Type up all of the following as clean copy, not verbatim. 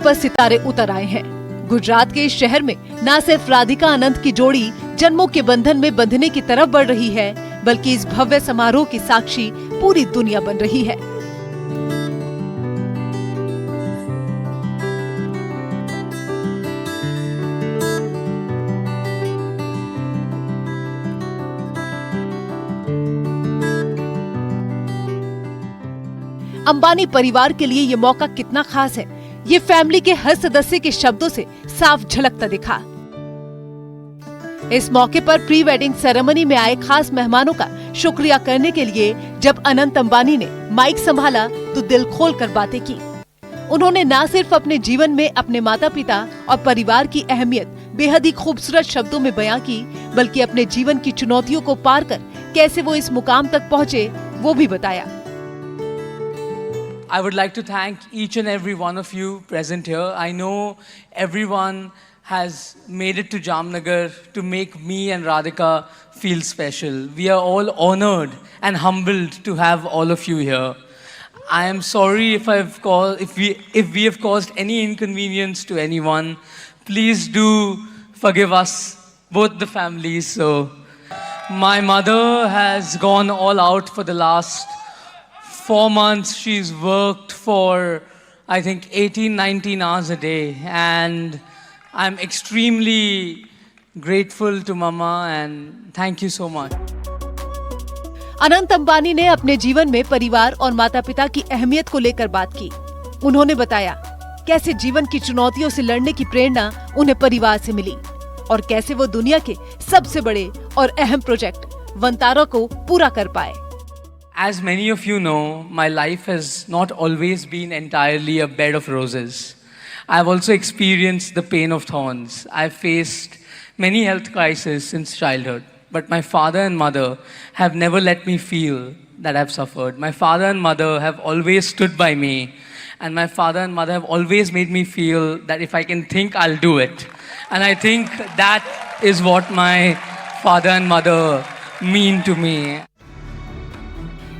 पर सितारे उतर आए हैं। गुजरात के इस शहर में न सिर्फ राधिका अनंत की जोड़ी जन्मों के बंधन में बंधने की तरफ बढ़ रही है, बल्कि इस भव्य समारोह की साक्षी पूरी दुनिया बन रही है। अंबानी परिवार के लिए ये मौका कितना खास है, ये फैमिली के हर सदस्य के शब्दों से साफ झलकता दिखा। इस मौके पर प्री वेडिंग सेरेमनी में आए खास मेहमानों का शुक्रिया करने के लिए जब अनंत अंबानी ने माइक संभाला तो दिल खोलकर बातें की। उन्होंने न सिर्फ अपने जीवन में अपने माता पिता और परिवार की अहमियत बेहद ही खूबसूरत शब्दों में बयां की, बल्कि अपने जीवन की चुनौतियों को पार कर कैसे वो इस मुकाम तक पहुँचे वो भी बताया। I would like to thank each and every one of you present here. I know everyone has made it to Jamnagar to make me and Radhika feel special. We are all honored and humbled to have all of you here. I am sorry if we have caused any inconvenience to anyone. Please do forgive us, both the families. So, my mother has gone all out for the last 4 months. She's worked for, I think, 18-19 hours a day, and I'm extremely grateful to Mama, and thank you so much. Anant Ambani ने अपने जीवन में परिवार और माता पिता की अहमियत को लेकर बात की। उन्होंने बताया कैसे जीवन की चुनौतियों से लड़ने की प्रेरणा उन्हें परिवार से मिली और कैसे वो दुनिया के सबसे बड़े और अहम प्रोजेक्ट वंतारा को पूरा कर पाए। As many of you know, my life has not always been entirely a bed of roses. I've also experienced the pain of thorns. I've faced many health crises since childhood, but my father and mother have never let me feel that I've suffered. My father and mother have always stood by me, and my father and mother have always made me feel that if I can think, I'll do it. And I think that is what my father and mother mean to me.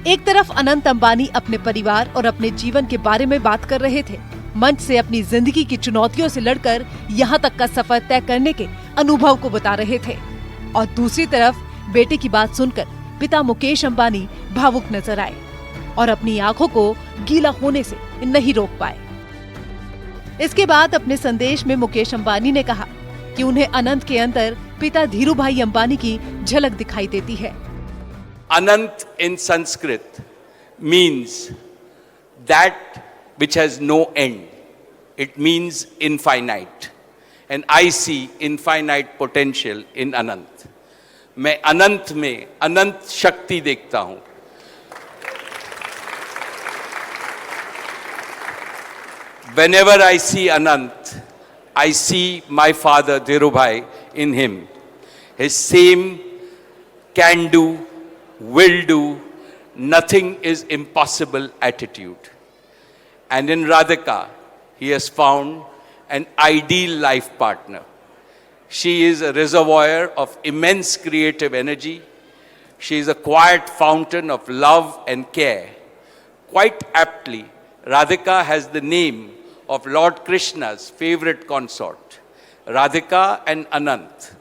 एक तरफ अनंत अंबानी अपने परिवार और अपने जीवन के बारे में बात कर रहे थे, मंच से अपनी जिंदगी की चुनौतियों से लड़कर यहाँ तक का सफर तय करने के अनुभव को बता रहे थे, और दूसरी तरफ बेटे की बात सुनकर पिता मुकेश अंबानी भावुक नजर आए और अपनी आंखों को गीला होने से नहीं रोक पाए। इसके बाद अपने संदेश में मुकेश अंबानी ने कहा कि उन्हें अनंत के अंदर पिता धीरू भाई अंबानी की झलक दिखाई देती है। Anant in Sanskrit means that which has no end. It means infinite. And I see infinite potential in Anant. मैं अनंत में अनंत शक्ति देखता हूँ। Whenever I see Anant, I see my father Dhirubhai in him. His same can do, will do, nothing is impossible attitude. And in Radhika, he has found an ideal life partner. She is a reservoir of immense creative energy. She is a quiet fountain of love and care. Quite aptly, Radhika has the name of Lord Krishna's favorite consort. Radhika and Anant.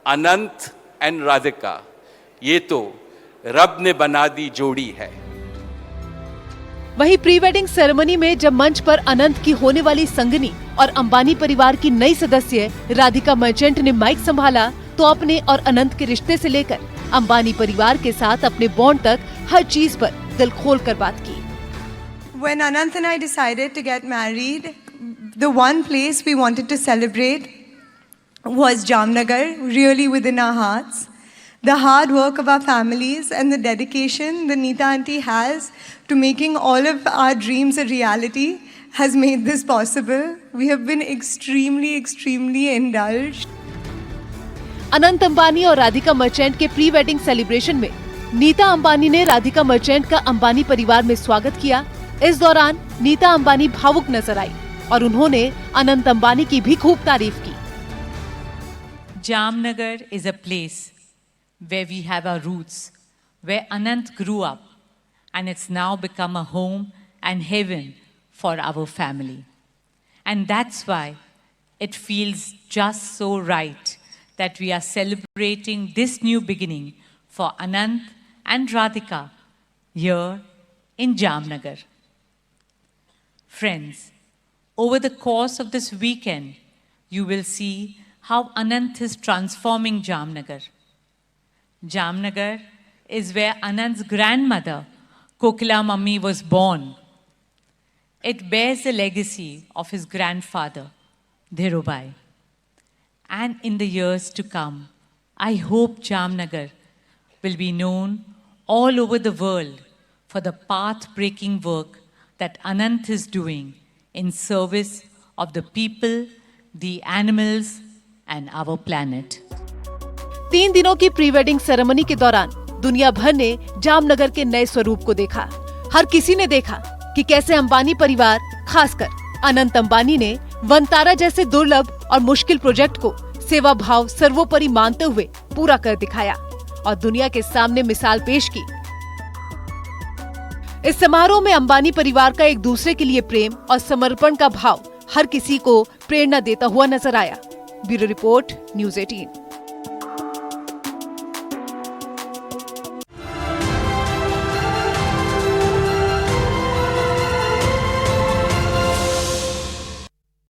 Anant and Radhika. ये तो रब ने बना दी जोड़ी है। वहीं pre wedding ceremony में जब मंच पर अनंत की होने वाली संगनी और अंबानी परिवार की नई सदस्य राधिका मर्चेंट ने माइक संभाला तो अपने और अनंत के रिश्ते से लेकर अंबानी परिवार के साथ अपने बॉन्ड तक हर चीज पर दिल खोलकर बात की। When Anant and I decided to get married, the one place we wanted to celebrate was Jamnagar, really within our hearts. The hard work of our families and the dedication that Neeta auntie has to making all of our dreams a reality has made this possible. We have been extremely indulged. Anant Ambani और राधिका मर्चेंट के pre wedding celebration में नीता अंबानी ने राधिका मर्चेंट का अंबानी परिवार में स्वागत किया। इस दौरान नीता अंबानी भावुक नजर आई और उन्होंने अनंत अंबानी की भी खूब तारीफ की। Jamnagar is a place where we have our roots, where Anant grew up, and it's now become a home and heaven for our family. And that's why it feels just so right that we are celebrating this new beginning for Anant and Radhika here in Jamnagar. Friends, over the course of this weekend, you will see how Anant is transforming Jamnagar. Jamnagar is where Anant's grandmother, Kokila Mummy, was born. It bears the legacy of his grandfather, Dhirubhai. And in the years to come, I hope Jamnagar will be known all over the world for the path-breaking work that Anant is doing in service of the people, the animals, and our planet. 3 दिनों की pre wedding ceremony के दौरान दुनिया भर ने जामनगर के नए स्वरूप को देखा। हर किसी ने देखा कि कैसे अंबानी परिवार, खासकर अनंत अंबानी ने वनतारा जैसे दुर्लभ और मुश्किल प्रोजेक्ट को सेवा भाव सर्वोपरि मानते हुए पूरा कर दिखाया और दुनिया के सामने मिसाल पेश की। इस समारोह में अंबानी परिवार का एक दूसरे के लिए प्रेम और समर्पण का भाव हर किसी को प्रेरणा देता हुआ नजर आया। Bureau report, news 18।